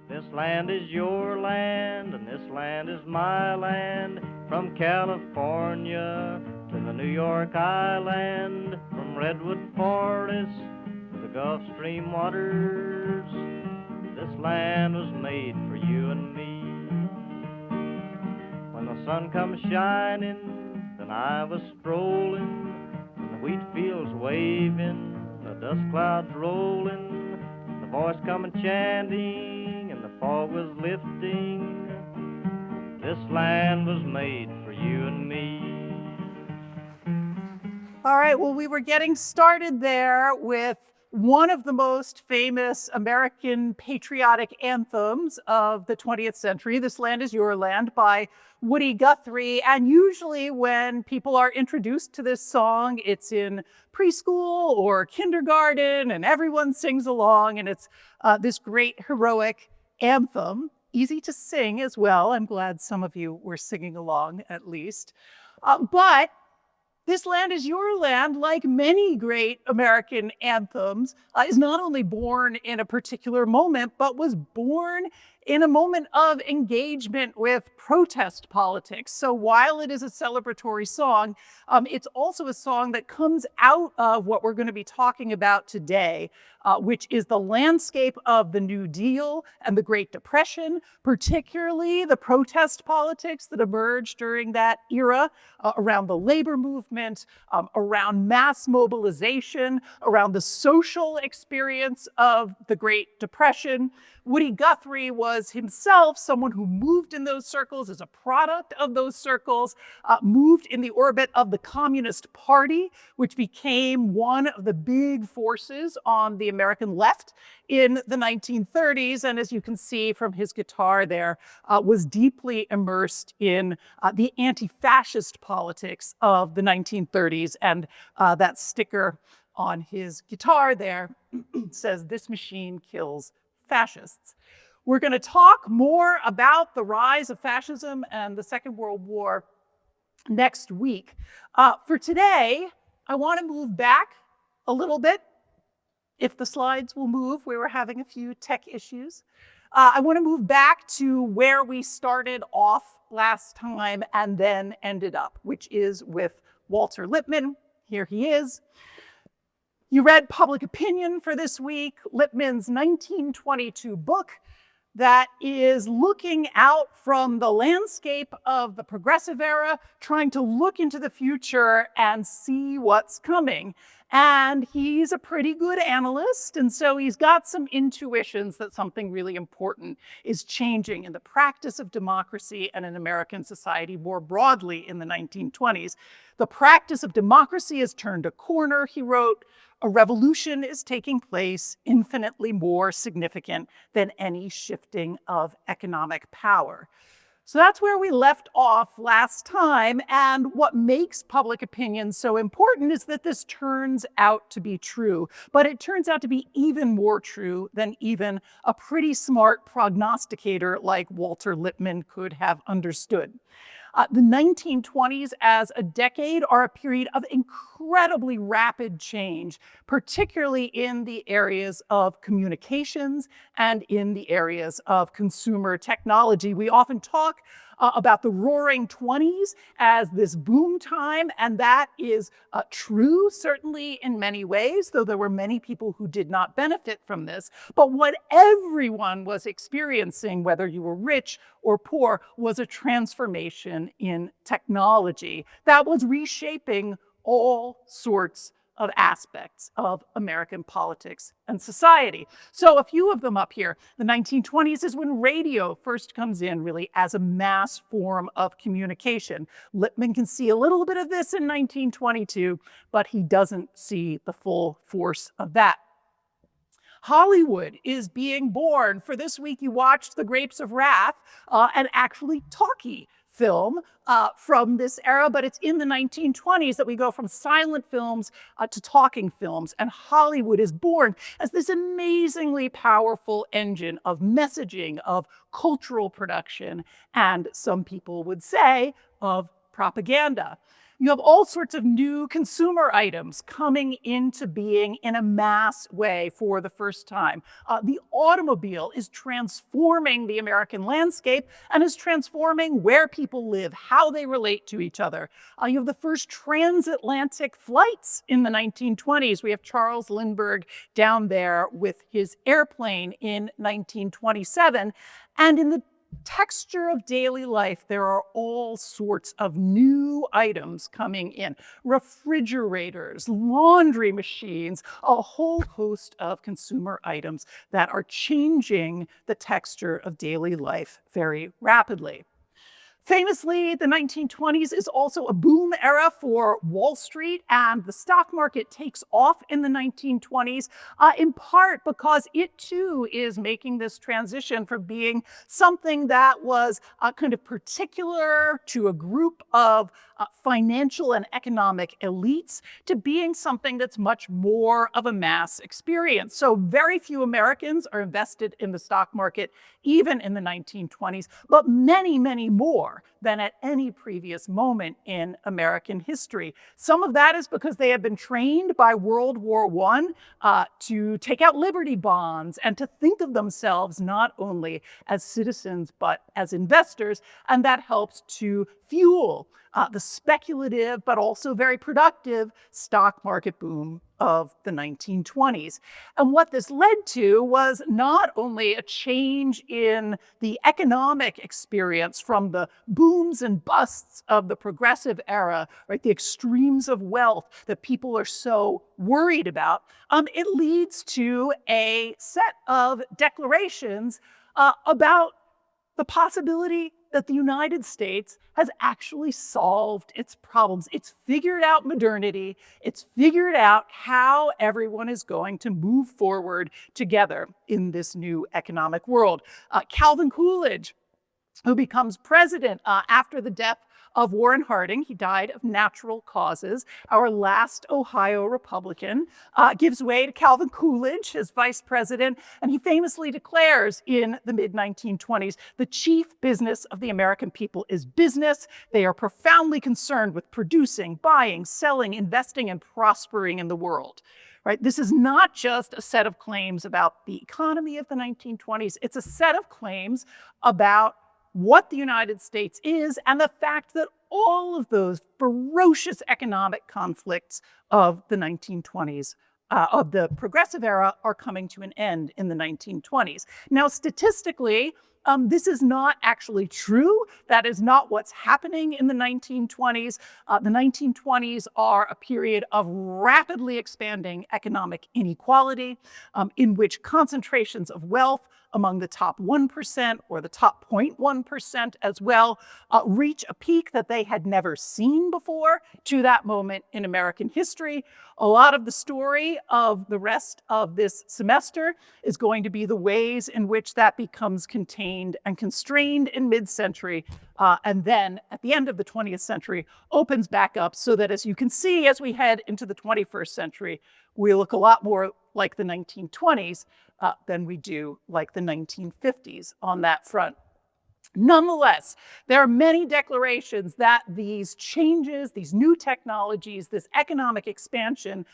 This land is your land, and this land is my land. From California to the New York Island, from Redwood Forest to the Gulf Stream waters, this land was made for you and me. When the sun comes shining, then I was strolling, and the wheat fields waving, the dust clouds rolling, the voice coming chanting, and the fog was lifting. This land was made for you and me. All right, well, we were getting started there with one of the most famous American patriotic anthems of the 20th century, This Land Is Your Land by Woody Guthrie. And usually when people are introduced to this song, it's in preschool or kindergarten, and everyone sings along, and it's this great heroic anthem, easy to sing as well. I'm glad some of you were singing along at least. But This Land Is Your Land, like many great American anthems, is not only born in a particular moment, but was born in a moment of engagement with protest politics. So while it is a celebratory song, it's also a song that comes out of what we're going to be talking about today, which is the landscape of the New Deal and the Great Depression, particularly the protest politics that emerged during that era around the labor movement, around mass mobilization, around the social experience of the Great Depression. Woody Guthrie was himself someone who moved in those circles, as a product of those circles, moved in the orbit of the Communist Party, which became one of the big forces on the American left in the 1930s. And as you can see from his guitar there, was deeply immersed in the anti-fascist politics of the 1930s. And that sticker on his guitar there says, "This machine kills fascists." We're going to talk more about the rise of fascism and the Second World War next week. For today, I want to move back a little bit. If the slides will move, we were having a few tech issues. I want to move back to where we started off last time and then ended up, which is with Walter Lippmann. Here he is. You read Public Opinion for this week, Lippmann's 1922 book that is looking out from the landscape of the progressive era, trying to look into the future and see what's coming. And he's a pretty good analyst, and so he's got some intuitions that something really important is changing in the practice of democracy and in American society more broadly in the 1920s. The practice of democracy has turned a corner, he wrote. A revolution is taking place infinitely more significant than any shifting of economic power. So that's where we left off last time. And what makes Public Opinion so important is that this turns out to be true. But it turns out to be even more true than even a pretty smart prognosticator like Walter Lippmann could have understood. The 1920s as a decade are a period of incredibly rapid change, particularly in the areas of communications and in the areas of consumer technology. We often talk about the Roaring 20s as this boom time, and that is true, certainly in many ways, though there were many people who did not benefit from this. But what everyone was experiencing, whether you were rich or poor, was a transformation in technology that was reshaping all sorts of aspects of American politics and society. So a few of them up here. The 1920s is when radio first comes in really as a mass form of communication. Lippmann can see a little bit of this in 1922, but he doesn't see the full force of that. Hollywood is being born. For this week, you watched The Grapes of Wrath, an actually talkie film from this era, but it's in the 1920s that we go from silent films to talking films, and Hollywood is born as this amazingly powerful engine of messaging, of cultural production, and some people would say of propaganda. You have all sorts of new consumer items coming into being in a mass way for the first time. The automobile is transforming the American landscape and is transforming where people live, how they relate to each other. You have the first transatlantic flights in the 1920s. We have Charles Lindbergh down there with his airplane in 1927. And in the texture of daily life, there are all sorts of new items coming in. Refrigerators, laundry machines, a whole host of consumer items that are changing the texture of daily life very rapidly. Famously, the 1920s is also a boom era for Wall Street, and the stock market takes off in the 1920s, in part because it too is making this transition from being something that was kind of particular to a group of financial and economic elites to being something that's much more of a mass experience. So very few Americans are invested in the stock market, even in the 1920s, but many, many more than at any previous moment in American history. Some of that is because they had been trained by World War I to take out Liberty bonds and to think of themselves not only as citizens, but as investors. And that helps to fuel the speculative, but also very productive stock market boom of the 1920s. And what this led to was not only a change in the economic experience from the booms and busts of the progressive era, right, the extremes of wealth that people are so worried about, it leads to a set of declarations about the possibility that the United States has actually solved its problems. It's figured out modernity. It's figured out how everyone is going to move forward together in this new economic world. Calvin Coolidge, who becomes president after the death of Warren Harding. He died of natural causes. Our last Ohio Republican gives way to Calvin Coolidge as vice president, and he famously declares in the mid-1920s, the chief business of the American people is business. They are profoundly concerned with producing, buying, selling, investing, and prospering in the world. Right? This is not just a set of claims about the economy of the 1920s. It's a set of claims about what the United States is and the fact that all of those ferocious economic conflicts of the 1920s, of the progressive era, are coming to an end in the 1920s. Now, statistically, this is not actually true. That is not what's happening in the 1920s. The 1920s are a period of rapidly expanding economic inequality, in which concentrations of wealth among the top 1% or the top 0.1% as well reach a peak that they had never seen before to that moment in American history. A lot of the story of the rest of this semester is going to be the ways in which that becomes contained and constrained in mid-century, and then at the end of the 20th century opens back up, so that, as you can see, as we head into the 21st century, we look a lot more like the 1920s than we do like the 1950s on that front. Nonetheless, there are many declarations that these changes, these new technologies, this economic expansion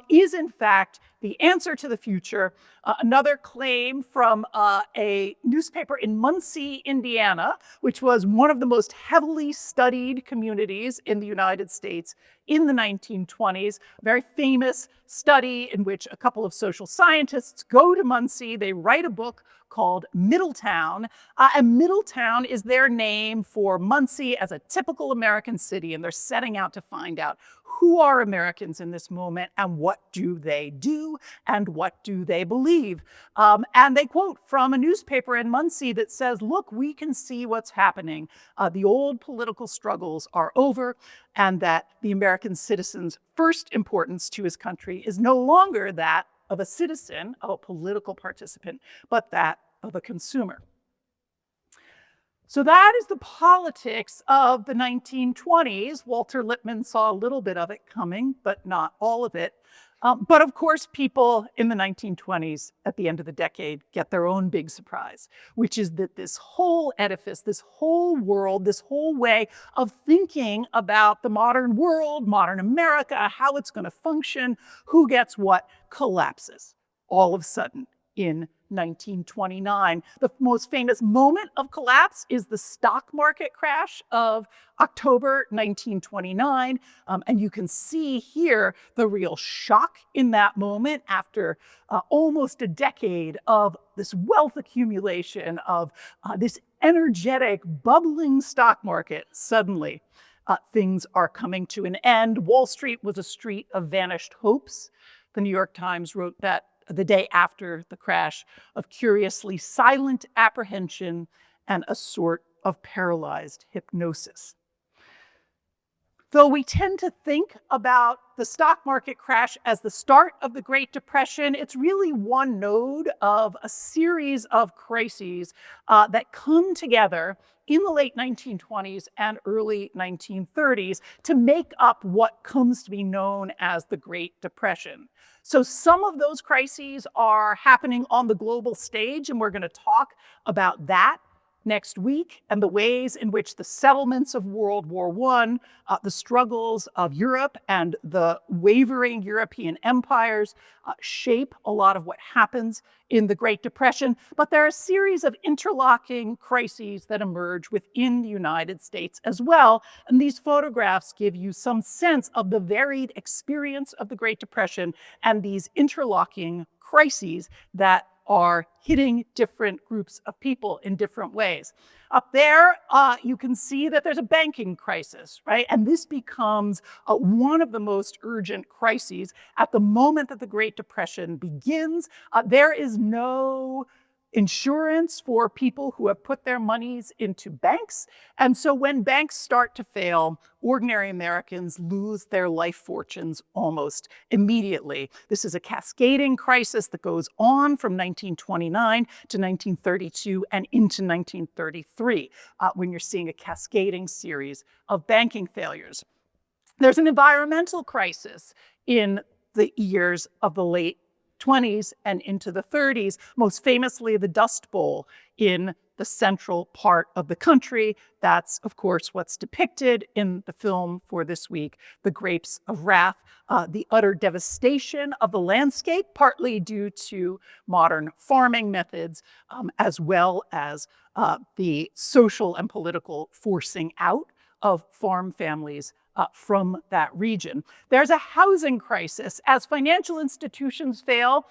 is in fact the answer to the future. Another claim from a newspaper in Muncie, Indiana, which was one of the most heavily studied communities in the United States in the 1920s. A very famous study in which a couple of social scientists go to Muncie. They write a book called Middletown, and Middletown is their name for Muncie as a typical American city, and they're setting out to find out who are Americans in this moment and what do they do and what do they believe. And they quote from a newspaper in Muncie that says, look, we can see what's happening. The old political struggles are over, and that the American citizen's first importance to his country is no longer that of a citizen, of a political participant, but that of a consumer. So that is the politics of the 1920s. Walter Lippmann saw a little bit of it coming, but not all of it. But of course, people in the 1920s, at the end of the decade, get their own big surprise, which is that this whole edifice, this whole world, this whole way of thinking about the modern world, modern America, how it's going to function, who gets what, collapses all of a sudden in 1929. The most famous moment of collapse is the stock market crash of October 1929. And you can see here the real shock in that moment after almost a decade of this wealth accumulation, of this energetic, bubbling stock market. Suddenly, things are coming to an end. Wall Street was a street of vanished hopes. The New York Times wrote that the day after the crash, of curiously silent apprehension and a sort of paralyzed hypnosis. Though we tend to think about the stock market crash as the start of the Great Depression, it's really one node of a series of crises that come together in the late 1920s and early 1930s to make up what comes to be known as the Great Depression. So some of those crises are happening on the global stage, and we're going to talk about that next week and the ways in which the settlements of World War I, the struggles of Europe and the wavering European empires shape a lot of what happens in the Great Depression. But there are a series of interlocking crises that emerge within the United States as well. And these photographs give you some sense of the varied experience of the Great Depression and these interlocking crises that are hitting different groups of people in different ways. Up there, you can see that there's a banking crisis, right? And this becomes one of the most urgent crises. At the moment that the Great Depression begins, there is no insurance for people who have put their monies into banks. And so when banks start to fail, ordinary Americans lose their life fortunes almost immediately. This is a cascading crisis that goes on from 1929 to 1932 and into 1933, when you're seeing a cascading series of banking failures. There's an environmental crisis in the years of the late 20s and into the 30s, most famously the Dust Bowl in the central part of the country. That's, of course, what's depicted in the film for this week, The Grapes of Wrath, the utter devastation of the landscape, partly due to modern farming methods, as well as the social and political forcing out of farm families from that region. There's a housing crisis. As financial institutions fail,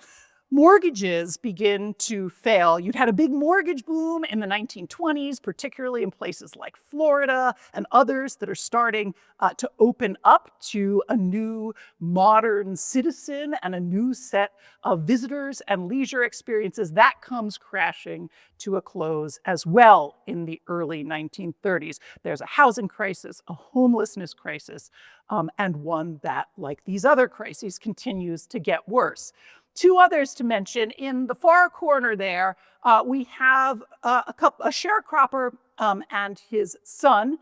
mortgages begin to fail. You'd had a big mortgage boom in the 1920s, particularly in places like Florida and others that are starting to open up to a new modern citizen and a new set of visitors and leisure experiences. That comes crashing to a close as well in the early 1930s. There's a housing crisis, a homelessness crisis, and one that, like these other crises, continues to get worse. Two others to mention. In the far corner there, we have a sharecropper and his son.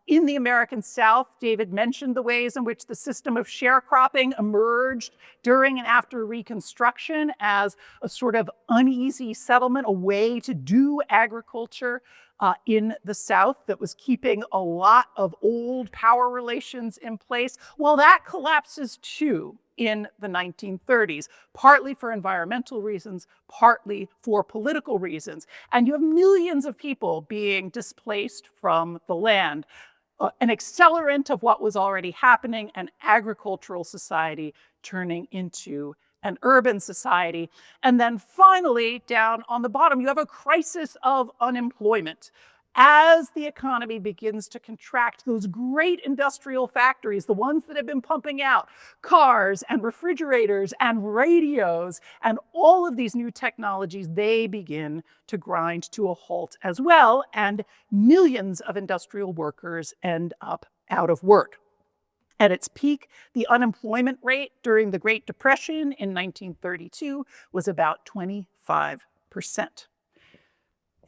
In the American South, David mentioned the ways in which the system of sharecropping emerged during and after Reconstruction as a sort of uneasy settlement, a way to do agriculture in the South that was keeping a lot of old power relations in place. Well, that collapses too in the 1930s, partly for environmental reasons, partly for political reasons. And you have millions of people being displaced from the land, an accelerant of what was already happening, an agricultural society turning into an urban society. And then finally, down on the bottom, you have a crisis of unemployment. As the economy begins to contract, those great industrial factories, the ones that have been pumping out cars and refrigerators and radios and all of these new technologies, they begin to grind to a halt as well, and millions of industrial workers end up out of work. At its peak, the unemployment rate during the Great Depression in 1932 was about 25%.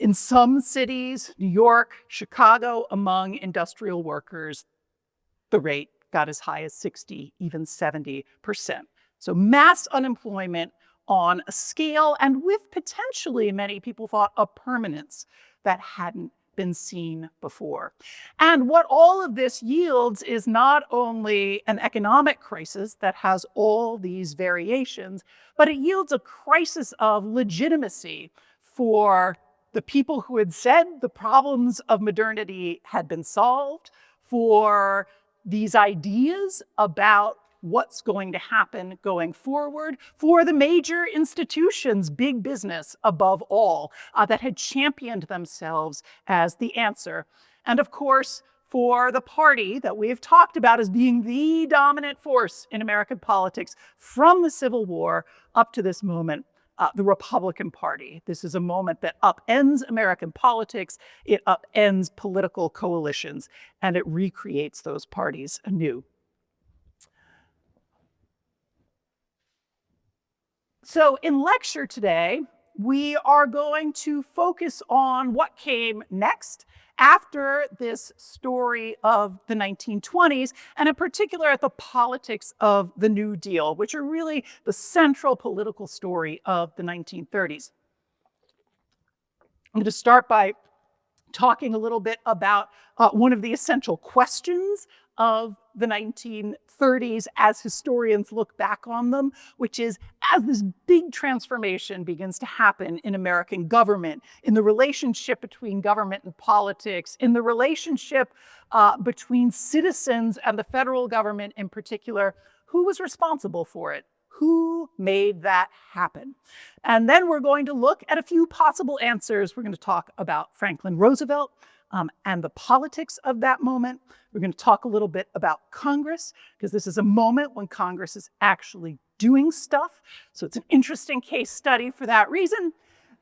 In some cities, New York, Chicago, among industrial workers, the rate got as high as 60, even 70%. So mass unemployment on a scale and with potentially, many people thought, a permanence that hadn't been seen before. And what all of this yields is not only an economic crisis that has all these variations, but it yields a crisis of legitimacy for the people who had said the problems of modernity had been solved, for these ideas about what's going to happen going forward, for the major institutions, big business above all, that had championed themselves as the answer. And of course, for the party that we have talked about as being the dominant force in American politics from the Civil War up to this moment, the Republican Party. This is a moment that upends American politics, it upends political coalitions, and it recreates those parties anew. So in lecture today, we are going to focus on what came next after this story of the 1920s, and in particular at the politics of the New Deal, which are really the central political story of the 1930s. I'm going to start by talking a little bit about one of the essential questions of the 1930s as historians look back on them, which is as this big transformation begins to happen in American government, in the relationship between government and politics, in the relationship between citizens and the federal government in particular, who was responsible for it? Who made that happen? And then we're going to look at a few possible answers. We're going to talk about Franklin Roosevelt and the politics of that moment. We're going to talk a little bit about Congress, because this is a moment when Congress is actually doing stuff. So it's an interesting case study for that reason.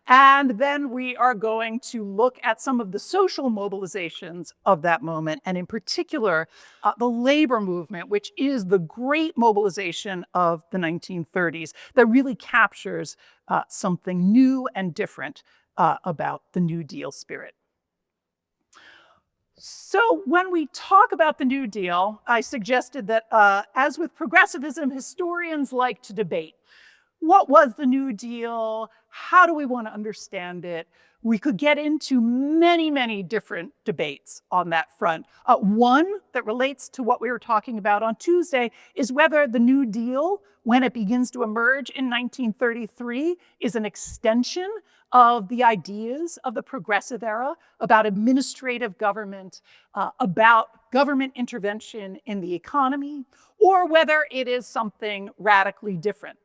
And then we are going to look at some of the social mobilizations of that moment, and in particular, the labor movement, which is the great mobilization of the 1930s that really captures something new and different about the New Deal spirit. So when we talk about the New Deal, I suggested that as with progressivism, historians like to debate. What was the New Deal? How do we want to understand it? We could get into many, many different debates on that front. One that relates to what we were talking about on Tuesday is whether the New Deal, when it begins to emerge in 1933, is an extension of the ideas of the progressive era about administrative government, about government intervention in the economy, or whether it is something radically different.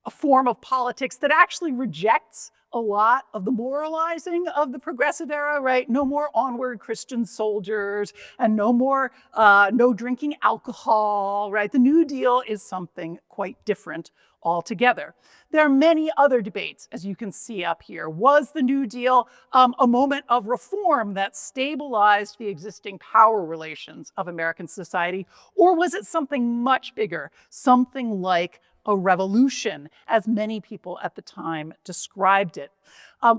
A form of politics that actually rejects a lot of the moralizing of the progressive era, right? No more onward Christian soldiers and no more no drinking alcohol, right? The New Deal is something quite different altogether. There are many other debates, as you can see up here. Was the New Deal a moment of reform that stabilized the existing power relations of American society, or was it something much bigger, something like a revolution, as many people at the time described it?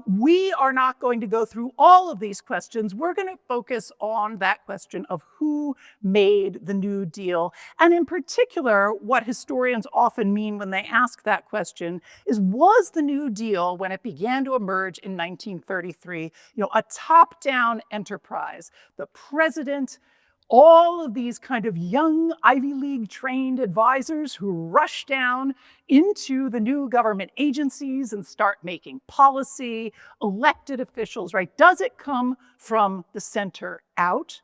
We are not going to go through all of these questions. We're going to focus on that question of who made the New Deal. And in particular, what historians often mean when they ask that question is, was the New Deal, when it began to emerge in 1933, a top-down enterprise? The president, all of these kind of young Ivy League trained advisors who rush down into the new government agencies and start making policy, elected officials, right? Does it come from the center out?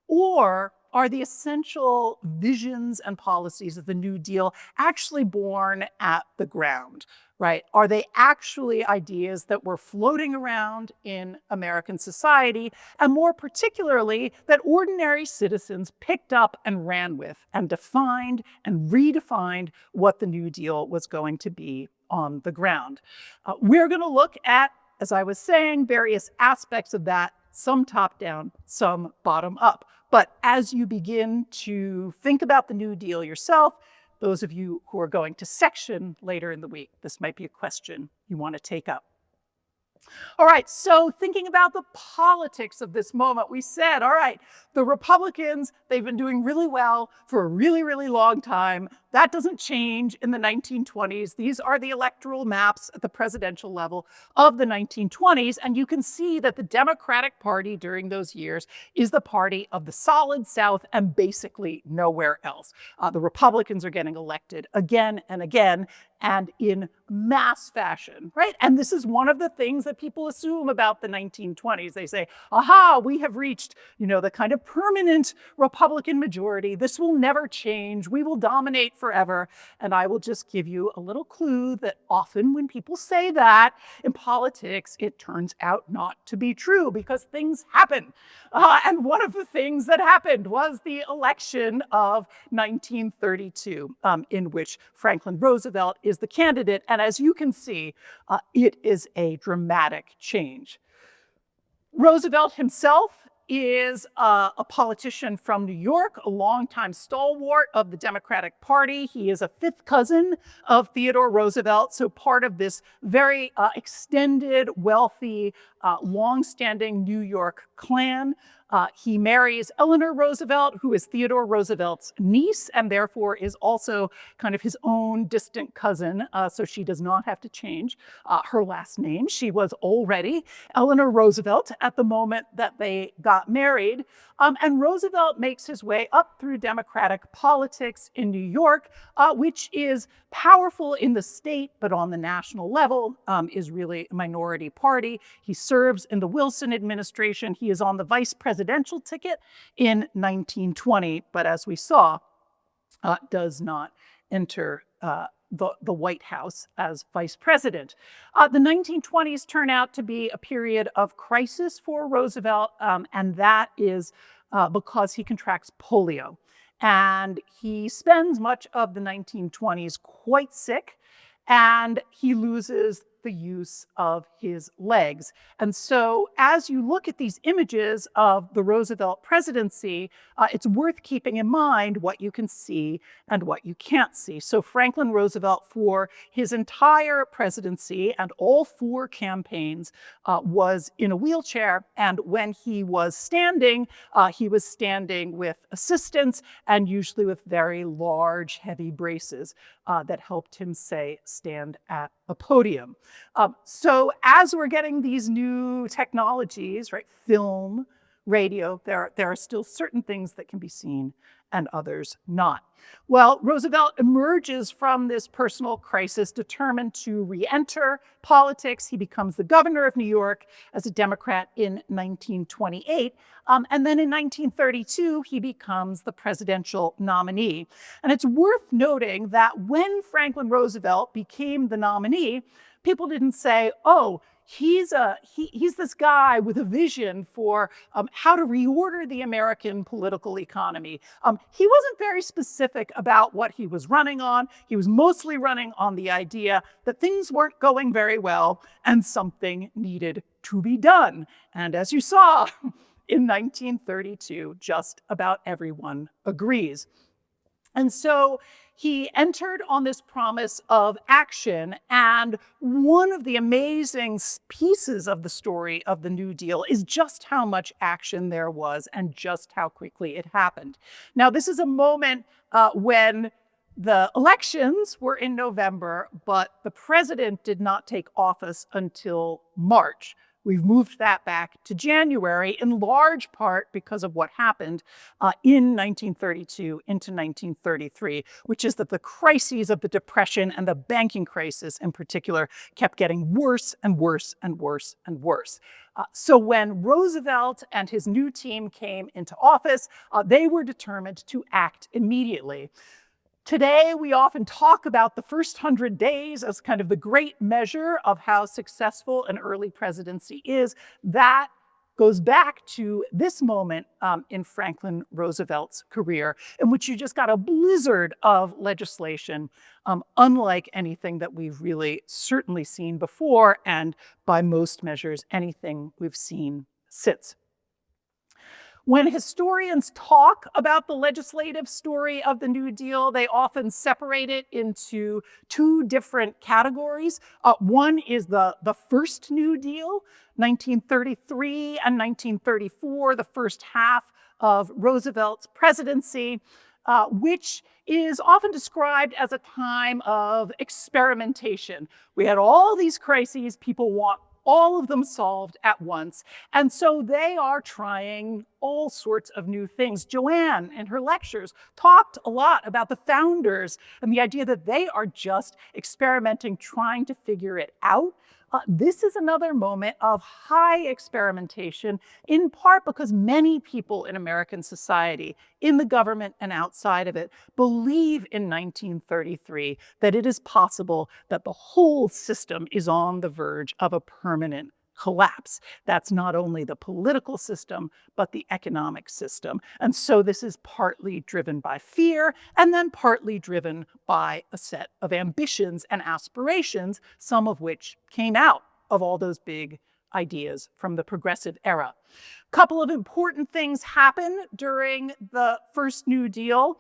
Or are the essential visions and policies of the New Deal actually born at the ground, right? Are they actually ideas that were floating around in American society, and more particularly, that ordinary citizens picked up and ran with and defined and redefined what the New Deal was going to be on the ground? We're going to look at, as I was saying, various aspects of that, some top down, some bottom up. But as you begin to think about the New Deal yourself, those of you who are going to section later in the week, this might be a question you want to take up. All right, so thinking about the politics of this moment, we said, all right, the Republicans, they've been doing really well for a really, really long time. that doesn't change in the 1920s. These are the electoral maps at the presidential level of the 1920s. And you can see that the Democratic Party during those years is the party of the solid South and basically nowhere else. The Republicans are getting elected again and again and in mass fashion, right? And this is one of the things that people assume about the 1920s. They say, aha, we have reached, the kind of permanent Republican majority. This will never change. We will dominate forever. And I will just give you a little clue that often when people say that in politics, it turns out not to be true because things happen. And one of the things that happened was the election of 1932, in which Franklin Roosevelt is the candidate. And as you can see, it is a dramatic change. Roosevelt himself is a politician from New York, a longtime stalwart of the Democratic Party. He is a fifth cousin of Theodore Roosevelt, so part of this very extended, wealthy, long-standing New York clan. He marries Eleanor Roosevelt, who is Theodore Roosevelt's niece, and therefore is also kind of his own distant cousin, so she does not have to change her last name. She was already Eleanor Roosevelt at the moment that they got married. And Roosevelt makes his way up through Democratic politics in New York, which is powerful in the state, but on the national level is really a minority party. He serves in the Wilson administration. He is on the vice presidential ticket in 1920, but as we saw, does not enter the White House as vice president. The 1920s turn out to be a period of crisis for Roosevelt, and that is because he contracts polio. And he spends much of the 1920s quite sick, and he loses the use of his legs. And so as you look at these images of the Roosevelt presidency, it's worth keeping in mind what you can see and what you can't see. So Franklin Roosevelt, for his entire presidency and all 4 campaigns, was in a wheelchair. And when he was standing with assistance and usually with very large, heavy braces that helped him stand at a podium. So as we're getting these new technologies, right, film, radio, there are still certain things that can be seen and others not. Well, Roosevelt emerges from this personal crisis determined to re-enter politics. He becomes the governor of New York as a Democrat in 1928. And then in 1932, he becomes the presidential nominee. And it's worth noting that when Franklin Roosevelt became the nominee, people didn't say, oh, he's this guy with a vision for how to reorder the American political economy. He wasn't very specific about what he was running on. He was mostly running on the idea that things weren't going very well and something needed to be done. And as you saw in 1932, just about everyone agrees. And so he entered on this promise of action, and one of the amazing pieces of the story of the New Deal is just how much action there was and just how quickly it happened. Now, this is a moment when the elections were in November, but the president did not take office until March. We've moved that back to January, in large part because of what happened in 1932 into 1933, which is that the crises of the Depression and the banking crisis in particular kept getting worse and worse and worse and worse. So when Roosevelt and his new team came into office, they were determined to act immediately. Today, we often talk about the first 100 days as kind of the great measure of how successful an early presidency is. That goes back to this moment in Franklin Roosevelt's career, in which you just got a blizzard of legislation, unlike anything that we've really certainly seen before, and by most measures, anything we've seen since. When historians talk about the legislative story of the New Deal, they often separate it into 2 different categories. One is the first New Deal, 1933 and 1934, the first half of Roosevelt's presidency. which is often described as a time of experimentation. We had all these crises, people want all of them solved at once. And so they are trying all sorts of new things. Joanne, in her lectures, talked a lot about the founders and the idea that they are just experimenting, trying to figure it out. This is another moment of high experimentation, in part because many people in American society, in the government and outside of it, believe in 1933 that it is possible that the whole system is on the verge of a permanent collapse. That's not only the political system, but the economic system. And so this is partly driven by fear, and then partly driven by a set of ambitions and aspirations, some of which came out of all those big ideas from the progressive era. A couple of important things happen during the first New Deal.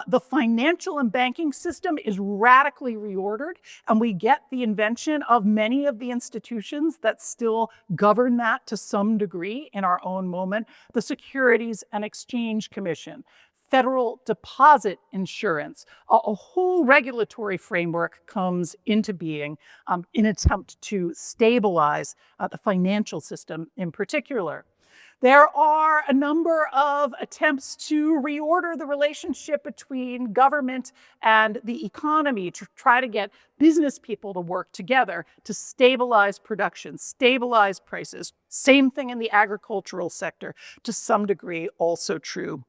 The financial and banking system is radically reordered, and we get the invention of many of the institutions that still govern that to some degree in our own moment. The Securities and Exchange Commission, federal deposit insurance, a whole regulatory framework comes into being in an attempt to stabilize the financial system in particular. There are a number of attempts to reorder the relationship between government and the economy, to try to get business people to work together to stabilize production, stabilize prices. Same thing in the agricultural sector, to some degree also true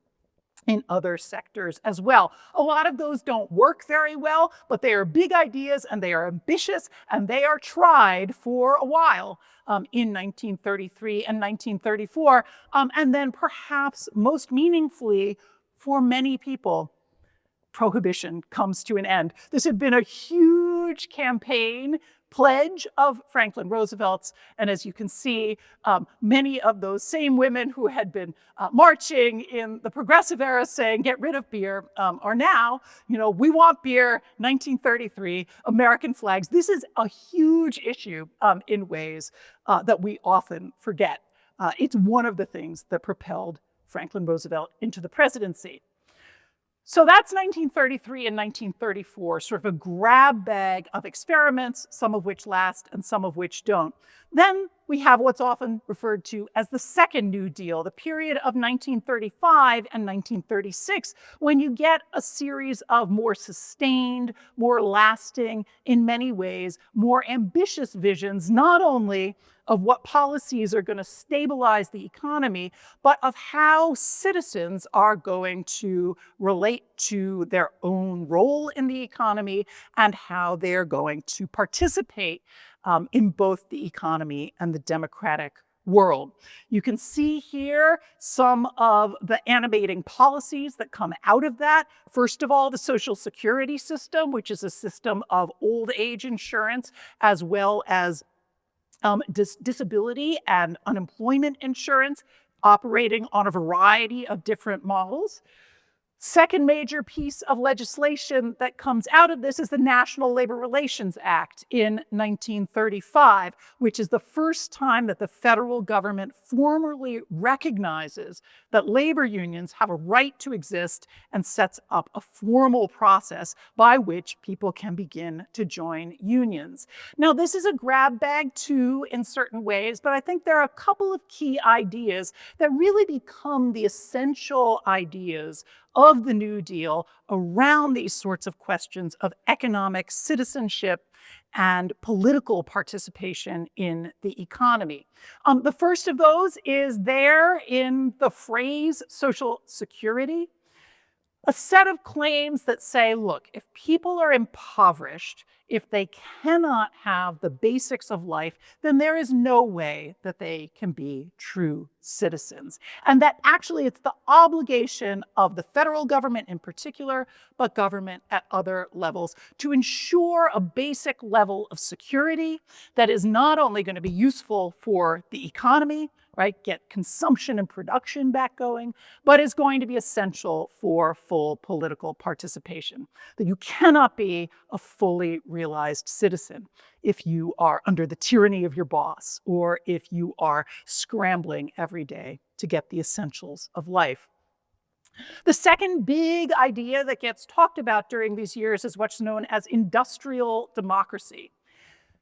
in other sectors as well. A lot of those don't work very well, but they are big ideas and they are ambitious and they are tried for a while in 1933 and 1934. And then perhaps most meaningfully for many people, prohibition comes to an end. This had been a huge campaign pledge of Franklin Roosevelt's. And as you can see, many of those same women who had been marching in the progressive era saying, get rid of beer, are now, we want beer, 1933, American flags. This is a huge issue in ways that we often forget. It's one of the things that propelled Franklin Roosevelt into the presidency. So that's 1933 and 1934, sort of a grab bag of experiments, some of which last and some of which don't. Then we have what's often referred to as the Second New Deal, the period of 1935 and 1936, when you get a series of more sustained, more lasting, in many ways, more ambitious visions, not only of what policies are going to stabilize the economy, but of how citizens are going to relate to their own role in the economy and how they're going to participate in both the economy and the democratic world. You can see here some of the animating policies that come out of that. First of all, the Social Security system, which is a system of old age insurance as well as disability and unemployment insurance, operating on a variety of different models. Second major piece of legislation that comes out of this is the National Labor Relations Act in 1935, which is the first time that the federal government formally recognizes that labor unions have a right to exist and sets up a formal process by which people can begin to join unions. Now, this is a grab bag too in certain ways, but I think there are a couple of key ideas that really become the essential ideas of the New Deal around these sorts of questions of economic citizenship and political participation in the economy. The first of those is there in the phrase Social Security, a set of claims that say, look, if people are impoverished, if they cannot have the basics of life, then there is no way that they can be true citizens. And that actually it's the obligation of the federal government in particular, but government at other levels, to ensure a basic level of security that is not only going to be useful for the economy, right, get consumption and production back going, but is going to be essential for full political participation. That you cannot be a fully realized citizen if you are under the tyranny of your boss or if you are scrambling every day to get the essentials of life. The second big idea that gets talked about during these years is what's known as industrial democracy.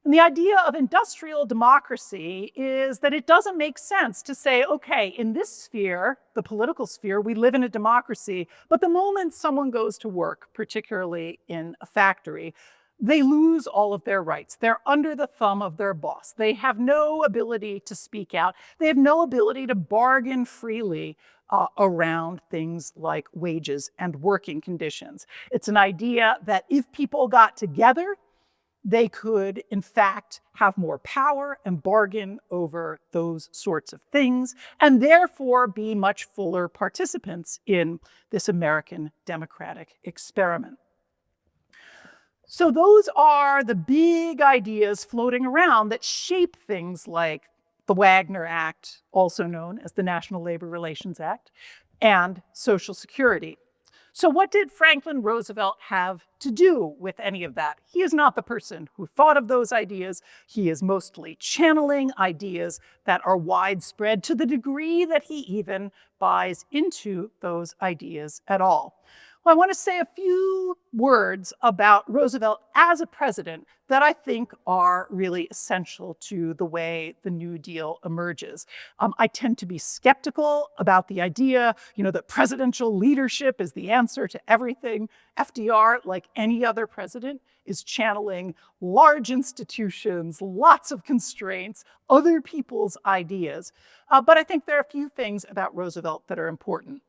And the idea of industrial democracy is that it doesn't make sense to say, okay, in this sphere, the political sphere, we live in a democracy, but the moment someone goes to work, particularly in a factory, they lose all of their rights. They're under the thumb of their boss. They have no ability to speak out. They have no ability to bargain freely around things like wages and working conditions. It's an idea that if people got together, they could, in fact, have more power and bargain over those sorts of things, and therefore be much fuller participants in this American democratic experiment. So those are the big ideas floating around that shape things like the Wagner Act, also known as the National Labor Relations Act, and Social Security. So what did Franklin Roosevelt have to do with any of that? He is not the person who thought of those ideas. He is mostly channeling ideas that are widespread to the degree that he even buys into those ideas at all. Well, I want to say a few words about Roosevelt as a president that I think are really essential to the way the New Deal emerges. I tend to be skeptical about the idea, that presidential leadership is the answer to everything. FDR, like any other president, is channeling large institutions, lots of constraints, other people's ideas. But I think there are a few things about Roosevelt that are important.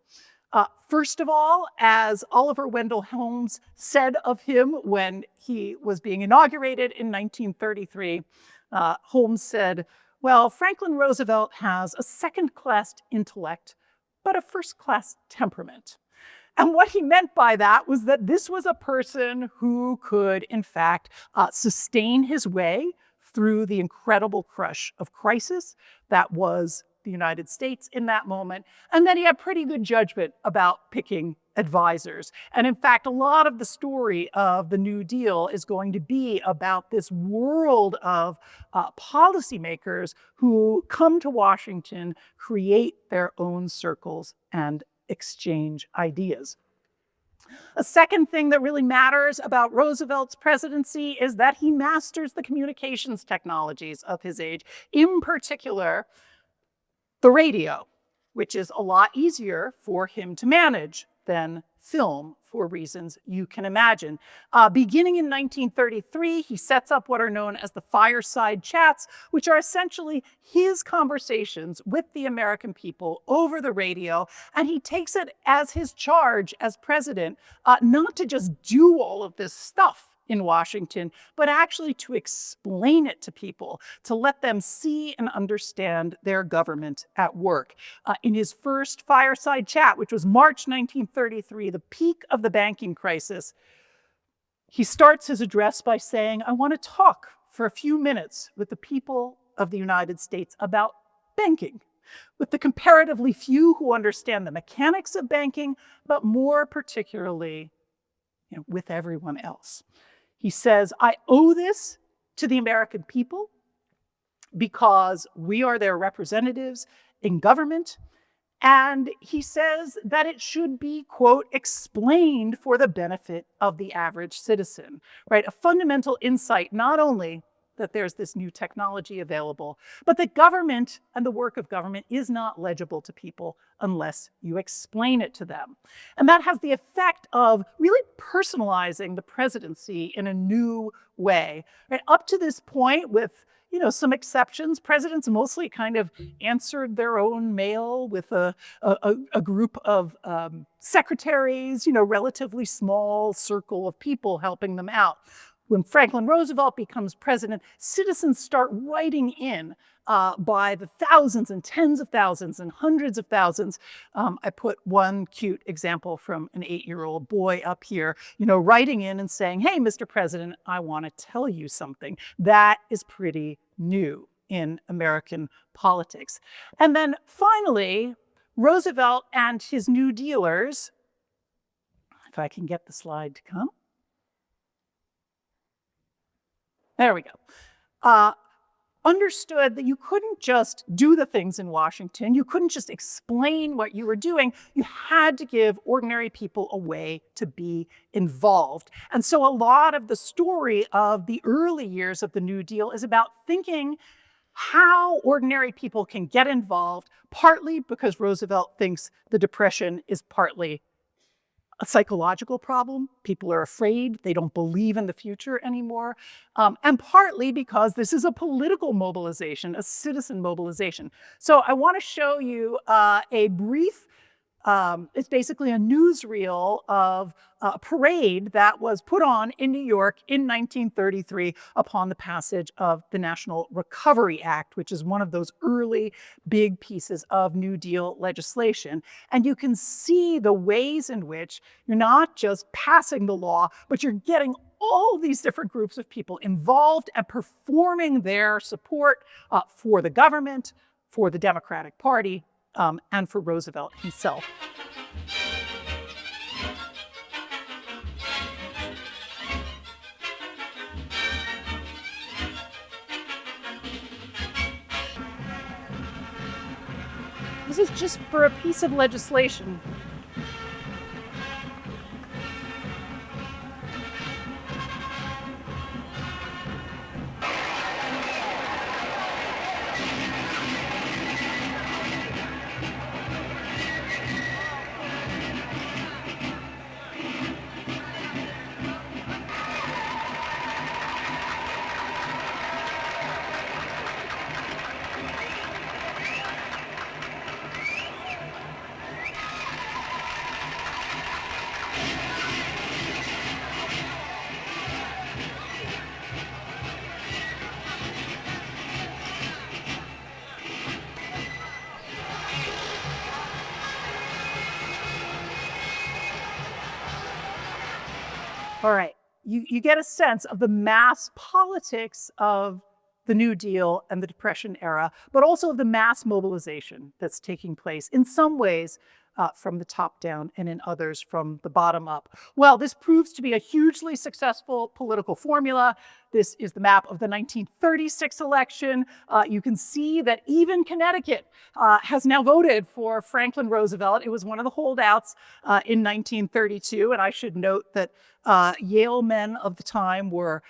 First of all, as Oliver Wendell Holmes said of him when he was being inaugurated in 1933, Holmes said, well, Franklin Roosevelt has a second-class intellect, but a first-class temperament. And what he meant by that was that this was a person who could, in fact, sustain his way through the incredible crush of crisis that was the United States in that moment, and that he had pretty good judgment about picking advisors. And in fact, a lot of the story of the New Deal is going to be about this world of policymakers who come to Washington, create their own circles, and exchange ideas. A second thing that really matters about Roosevelt's presidency is that he masters the communications technologies of his age, in particular, the radio, which is a lot easier for him to manage than film for reasons you can imagine. Beginning in 1933, he sets up what are known as the fireside chats, which are essentially his conversations with the American people over the radio. And he takes it as his charge as president, not to just do all of this stuff in Washington, but actually to explain it to people, to let them see and understand their government at work. In his first fireside chat, which was March 1933, the peak of the banking crisis, he starts his address by saying, I want to talk for a few minutes with the people of the United States about banking, with the comparatively few who understand the mechanics of banking, but more particularly, with everyone else. He says, I owe this to the American people because we are their representatives in government. And he says that it should be, quote, explained for the benefit of the average citizen, right? A fundamental insight, not only that there's this new technology available, but that government and the work of government is not legible to people unless you explain it to them. And that has the effect of really personalizing the presidency in a new way. Right? Up to this point, with some exceptions, presidents mostly kind of answered their own mail with a group of secretaries, relatively small circle of people helping them out. When Franklin Roosevelt becomes president, citizens start writing in by the thousands and tens of thousands and hundreds of thousands. I put one cute example from an 8-year-old boy up here, writing in and saying, hey, Mr. President, I want to tell you something. That is pretty new in American politics. And then finally, Roosevelt and his New Dealers, if I can get the slide to come. There we go. understood that you couldn't just do the things in Washington. You couldn't just explain what you were doing. You had to give ordinary people a way to be involved. And so a lot of the story of the early years of the New Deal is about thinking how ordinary people can get involved, partly because Roosevelt thinks the Depression is partly a psychological problem. People are afraid. They don't believe in the future anymore. And partly because this is a political mobilization, a citizen mobilization. So I want to show you a brief, it's basically a newsreel of a parade that was put on in New York in 1933 upon the passage of the National Recovery Act, which is one of those early big pieces of New Deal legislation. And you can see the ways in which you're not just passing the law, but you're getting all these different groups of people involved and performing their support for the government, for the Democratic Party, and for Roosevelt himself. This is just for a piece of legislation. All right, you get a sense of the mass politics of the New Deal and the Depression era, but also of the mass mobilization that's taking place in some ways from the top down and in others from the bottom up. Well, this proves to be a hugely successful political formula. This is the map of the 1936 election. You can see that even Connecticut has now voted for Franklin Roosevelt. It was one of the holdouts in 1932. And I should note that Yale men of the time were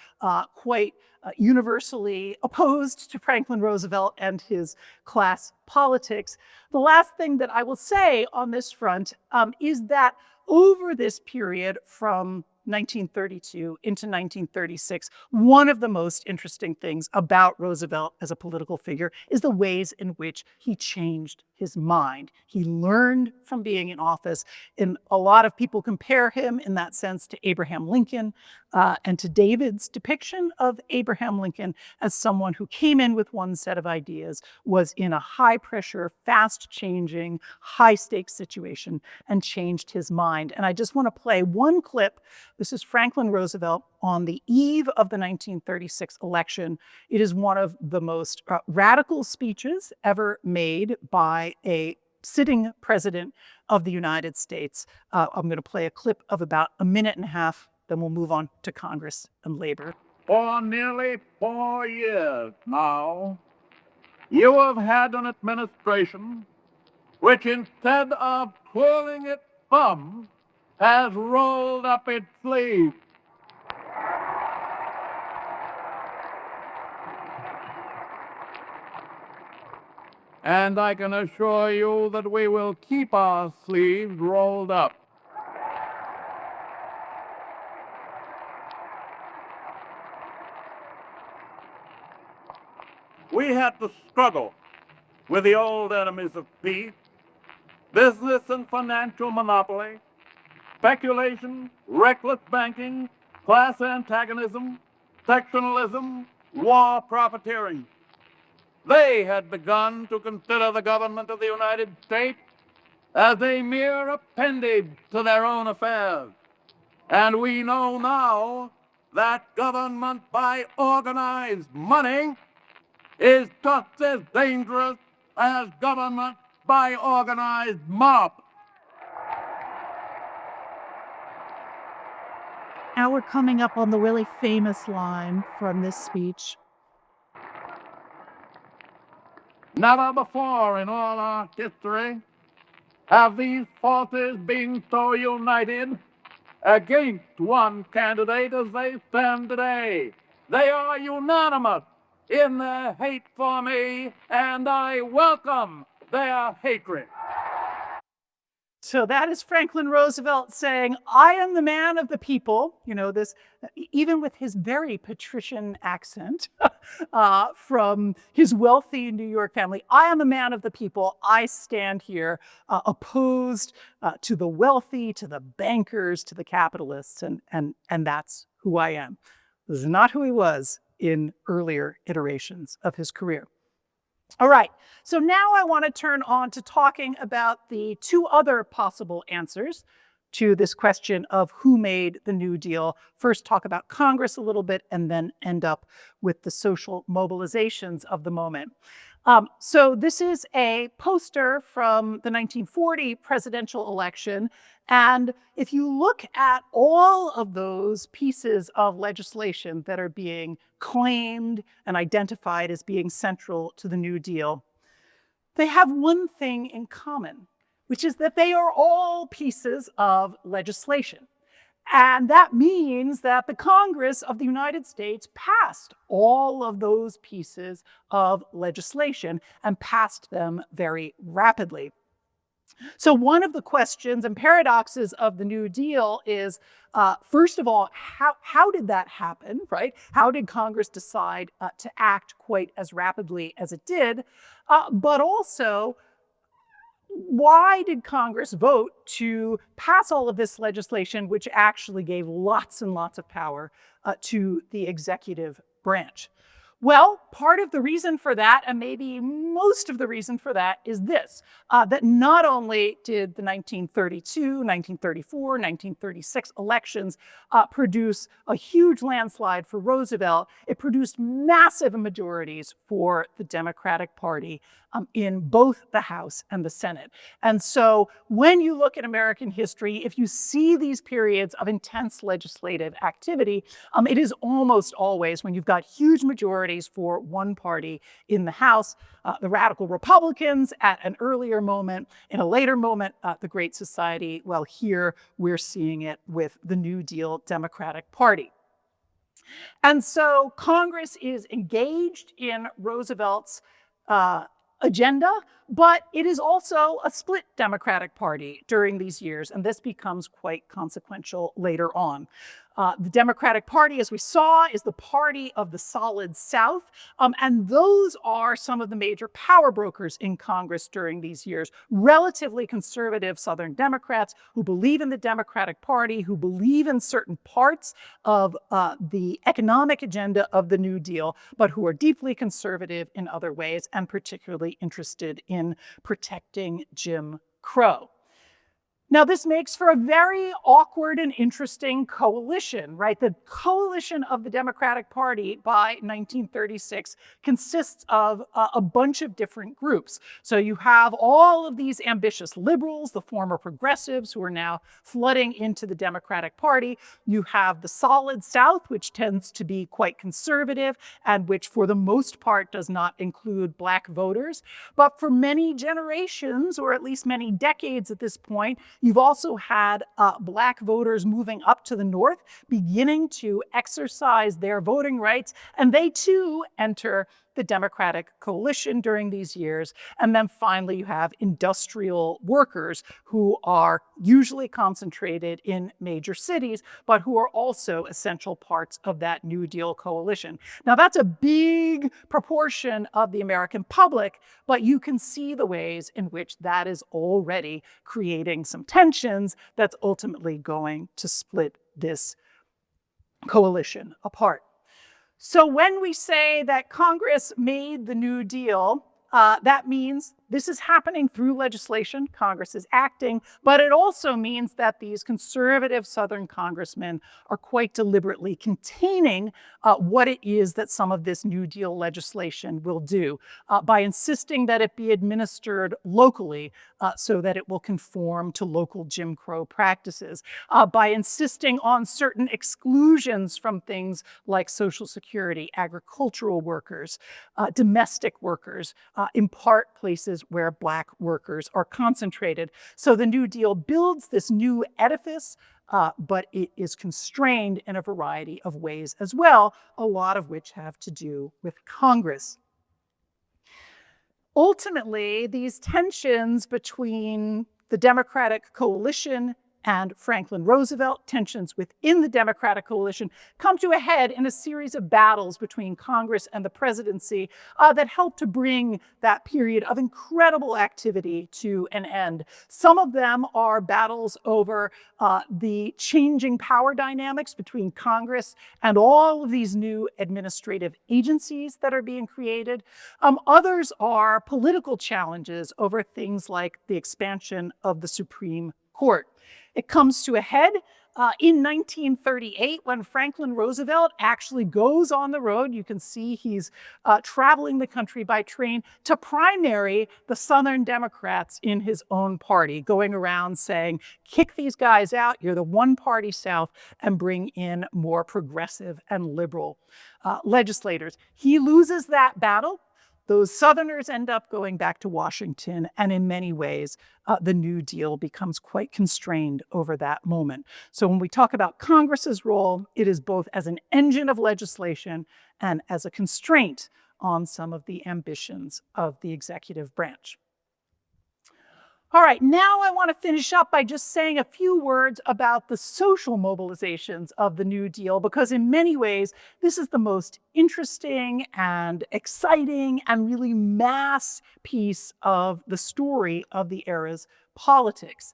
quite universally opposed to Franklin Roosevelt and his class politics. The last thing that I will say on this front is that over this period from 1932 into 1936, one of the most interesting things about Roosevelt as a political figure is the ways in which he changed his mind. He learned from being in office, and a lot of people compare him in that sense to Abraham Lincoln and to David's depiction of Abraham Lincoln as someone who came in with one set of ideas, was in a high-pressure, fast-changing, high-stakes situation, and changed his mind. And I just want to play one clip. This is Franklin Roosevelt on the eve of the 1936 election. It is one of the most radical speeches ever made by a sitting president of the United States. I'm going to play a clip of about a minute and a half, then we'll move on to Congress and labor. For nearly 4 years now, you have had an administration which, instead of twirling its thumbs, has rolled up its sleeves. And I can assure you that we will keep our sleeves rolled up. We had to struggle with the old enemies of peace: business and financial monopoly, speculation, reckless banking, class antagonism, sectionalism, war profiteering. They had begun to consider the government of the United States as a mere appendage to their own affairs. And we know now that government by organized money is just as dangerous as government by organized mob. Now we're coming up on the really famous line from this speech. Never before in all our history have these forces been so united against one candidate as they stand today. They are unanimous in their hate for me, and I welcome their hatred. So that is Franklin Roosevelt saying, I am the man of the people. You know, this, even with his very patrician accent from his wealthy New York family, I am a man of the people. I stand here opposed to the wealthy, to the bankers, to the capitalists, and that's who I am. This is not who he was in earlier iterations of his career. All right, so now I want to turn on to talking about the two other possible answers to this question of who made the New Deal. First, talk about Congress a little bit, and then end up with the social mobilizations of the moment. So this is a poster from the 1940 presidential election. And if you look at all of those pieces of legislation that are being claimed and identified as being central to the New Deal, they have one thing in common, which is that they are all pieces of legislation. And that means that the Congress of the United States passed all of those pieces of legislation and passed them very rapidly. So one of the questions and paradoxes of the New Deal is, first of all, how did that happen, right? How did Congress decide to act quite as rapidly as it did? But also, why did Congress vote to pass all of this legislation, which actually gave lots and lots of power to the executive branch? Well, part of the reason for that, and maybe most of the reason for that, is this, that not only did the 1932, 1934, 1936 elections produce a huge landslide for Roosevelt, it produced massive majorities for the Democratic Party in both the House and the Senate. And so when you look at American history, if you see these periods of intense legislative activity, it is almost always when you've got huge majorities for one party in the House, the radical Republicans at an earlier moment, in a later moment, the Great Society. Well, here we're seeing it with the New Deal Democratic Party. And so Congress is engaged in Roosevelt's agenda, but it is also a split Democratic Party during these years, and this becomes quite consequential later on. The Democratic Party, as we saw, is the party of the Solid South, and those are some of the major power brokers in Congress during these years. Relatively conservative Southern Democrats who believe in the Democratic Party, who believe in certain parts of the economic agenda of the New Deal, but who are deeply conservative in other ways and particularly interested in protecting Jim Crow. Now, this makes for a very awkward and interesting coalition, right? The coalition of the Democratic Party by 1936 consists of a bunch of different groups. So you have all of these ambitious liberals, the former progressives who are now flooding into the Democratic Party. You have the Solid South, which tends to be quite conservative and which for the most part does not include Black voters. But for many generations, or at least many decades at this point, you've also had Black voters moving up to the north, beginning to exercise their voting rights, and they too enter the Democratic coalition during these years. And then finally, you have industrial workers who are usually concentrated in major cities, but who are also essential parts of that New Deal coalition. Now, that's a big proportion of the American public, but you can see the ways in which that is already creating some tensions that's ultimately going to split this coalition apart. So when we say that Congress made the New Deal, that means This is happening through legislation. Congress is acting, but it also means that these conservative Southern congressmen are quite deliberately containing what it is that some of this New Deal legislation will do by insisting that it be administered locally so that it will conform to local Jim Crow practices, by insisting on certain exclusions from things like Social Security, agricultural workers, domestic workers, in part places where Black workers are concentrated. So the New Deal builds this new edifice, but it is constrained in a variety of ways as well, a lot of which have to do with Congress. Ultimately, these tensions between the Democratic coalition and Franklin Roosevelt, tensions within the Democratic coalition, come to a head in a series of battles between Congress and the presidency that helped to bring that period of incredible activity to an end. Some of them are battles over the changing power dynamics between Congress and all of these new administrative agencies that are being created. Others are political challenges over things like the expansion of the Supreme Court. It comes to a head in 1938 when Franklin Roosevelt actually goes on the road. You can see he's traveling the country by train to primary the Southern Democrats in his own party, going around saying, kick these guys out, you're the one-party South, and bring in more progressive and liberal legislators. He loses that battle. Those Southerners end up going back to Washington, and in many ways, the New Deal becomes quite constrained over that moment. So when we talk about Congress's role, it is both as an engine of legislation and as a constraint on some of the ambitions of the executive branch. All right, now I want to finish up by just saying a few words about the social mobilizations of the New Deal, because in many ways, this is the most interesting and exciting and really mass piece of the story of the era's politics.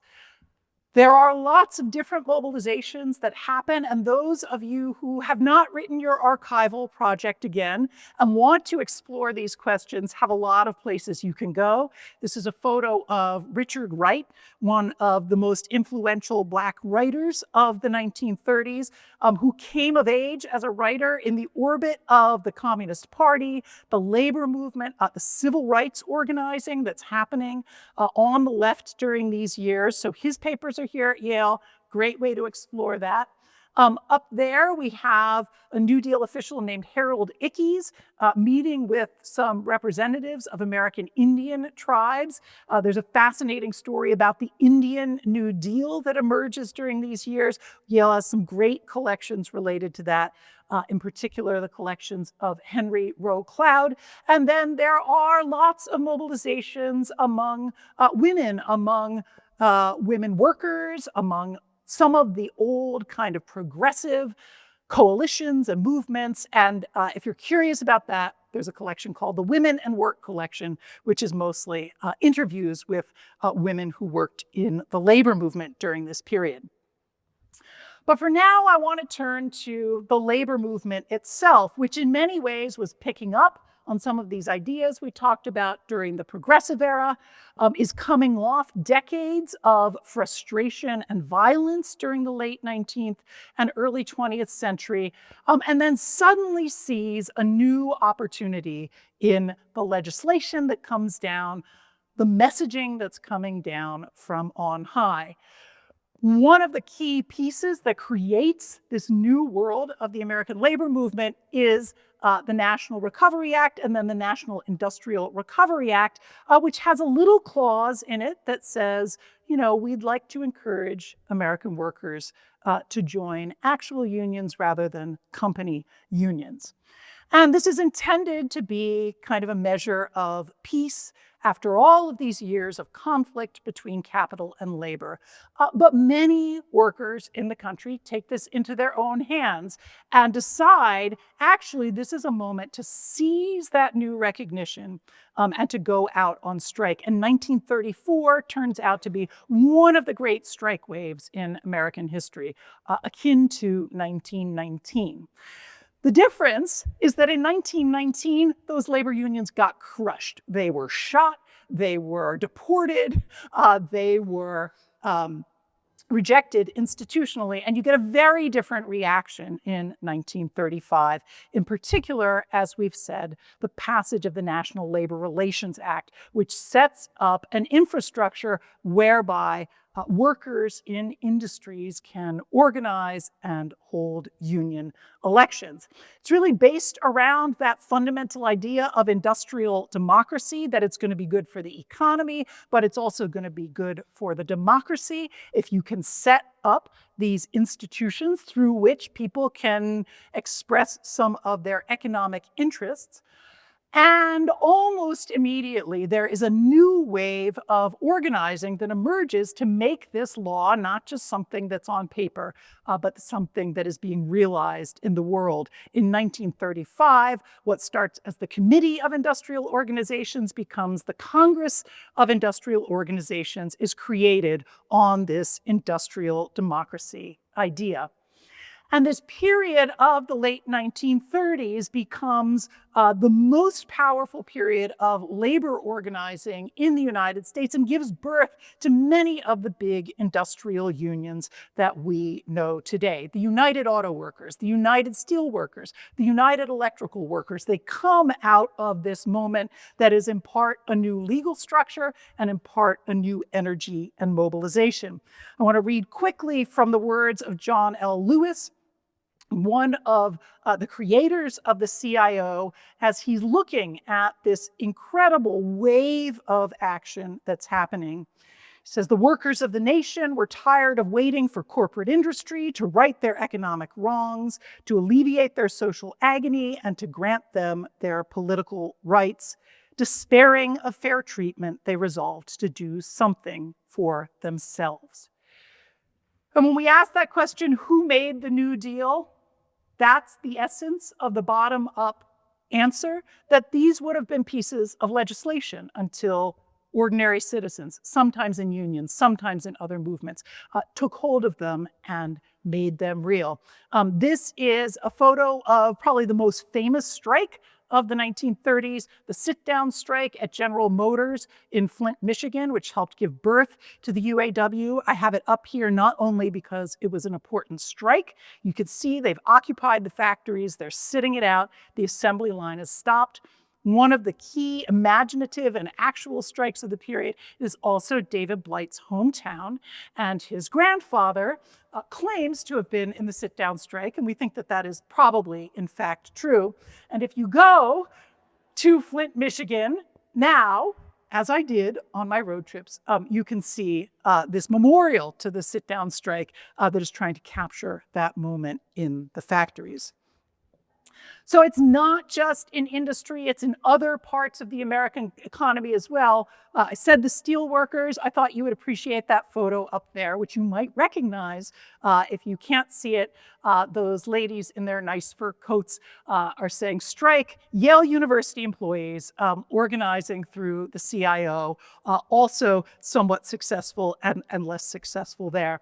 There are lots of different mobilizations that happen, and those of you who have not written your archival project again and want to explore these questions have a lot of places you can go. This is a photo of Richard Wright, one of the most influential Black writers of the 1930s, who came of age as a writer in the orbit of the Communist Party, the labor movement, the civil rights organizing that's happening on the left during these years. So his papers are here at Yale. Great way to explore that. Up there, we have a New Deal official named Harold Ickes meeting with some representatives of American Indian tribes. There's a fascinating story about the Indian New Deal that emerges during these years. Yale has some great collections related to that. In particular, the collections of Henry Rowe Cloud. And then there are lots of mobilizations among women, among women workers, among some of the old kind of progressive coalitions and movements. And if you're curious about that, there's a collection called the Women and Work Collection, which is mostly interviews with women who worked in the labor movement during this period. But for now, I want to turn to the labor movement itself, which in many ways was picking up on some of these ideas we talked about during the Progressive era, is coming off decades of frustration and violence during the late 19th and early 20th century, and then suddenly sees a new opportunity in the legislation that comes down, the messaging that's coming down from on high. One of the key pieces that creates this new world of the American labor movement is the National Recovery Act and then the National Industrial Recovery Act, which has a little clause in it that says, you know, we'd like to encourage American workers to join actual unions rather than company unions. And this is intended to be kind of a measure of peace after all of these years of conflict between capital and labor. But many workers in the country take this into their own hands and decide, actually, this is a moment to seize that new recognition and to go out on strike. And 1934 turns out to be one of the great strike waves in American history, akin to 1919. The difference is that in 1919, those labor unions got crushed. They were shot, they were deported, they were rejected institutionally, and you get a very different reaction in 1935. In particular, as we've said, the passage of the National Labor Relations Act, which sets up an infrastructure whereby workers in industries can organize and hold union elections. It's really based around that fundamental idea of industrial democracy, that it's going to be good for the economy, but it's also going to be good for the democracy if you can set up these institutions through which people can express some of their economic interests. And almost immediately, there is a new wave of organizing that emerges to make this law not just something that's on paper, but something that is being realized in the world. In 1935, what starts as the Committee of Industrial Organizations becomes the Congress of Industrial Organizations, is created on this industrial democracy idea. And this period of the late 1930s becomes the most powerful period of labor organizing in the United States and gives birth to many of the big industrial unions that we know today. The United Auto Workers, the United Steel Workers, the United Electrical Workers, they come out of this moment that is in part a new legal structure and in part a new energy and mobilization. I want to read quickly from the words of John L. Lewis, one of the creators of the CIO, as he's looking at this incredible wave of action that's happening. He says, the workers of the nation were tired of waiting for corporate industry to right their economic wrongs, to alleviate their social agony, and to grant them their political rights. Despairing of fair treatment, they resolved to do something for themselves. And when we ask that question, who made the New Deal? That's the essence of the bottom-up answer, that these would have been pieces of legislation until ordinary citizens, sometimes in unions, sometimes in other movements, took hold of them and made them real. This is a photo of probably the most famous strike of the 1930s, the sit-down strike at General Motors in Flint, Michigan, which helped give birth to the UAW. I have it up here not only because it was an important strike. You could see they've occupied the factories. They're sitting it out. The assembly line has stopped. One of the key imaginative and actual strikes of the period is also David Blight's hometown, and his grandfather claims to have been in the sit-down strike, and we think that that is probably, in fact, true. And if you go to Flint, Michigan now, as I did on my road trips, you can see this memorial to the sit-down strike that is trying to capture that moment in the factories. So it's not just in industry, it's in other parts of the American economy as well. I said the steel workers. I thought you would appreciate that photo up there, which you might recognize. If you can't see it, those ladies in their nice fur coats are saying strike. Yale University employees organizing through the CIO, also somewhat successful and less successful there.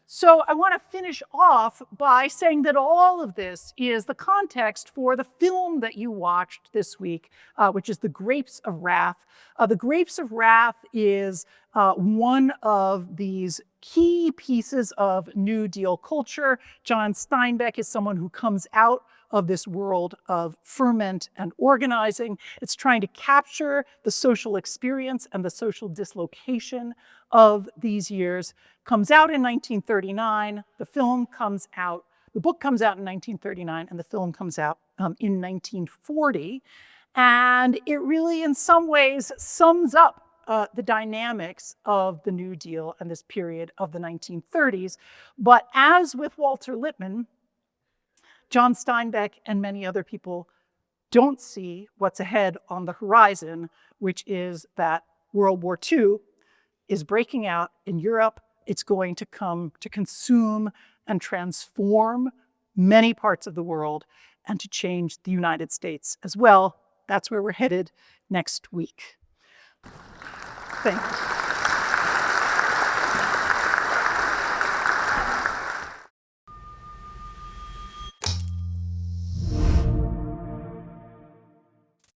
So I want to finish off by saying that all of this is the context for the film that you watched this week, which is The Grapes of Wrath. The Grapes of Wrath is one of these key pieces of New Deal culture. John Steinbeck is someone who comes out of this world of ferment and organizing. It's trying to capture the social experience and the social dislocation of these years. Comes out in 1939, the book comes out in 1939, and the film comes out in 1940. And it really, in some ways, sums up the dynamics of the New Deal and this period of the 1930s. But as with Walter Lippmann, John Steinbeck and many other people don't see what's ahead on the horizon, which is that World War II is breaking out in Europe. It's going to come to consume and transform many parts of the world and to change the United States as well. That's where we're headed next week. Thank you.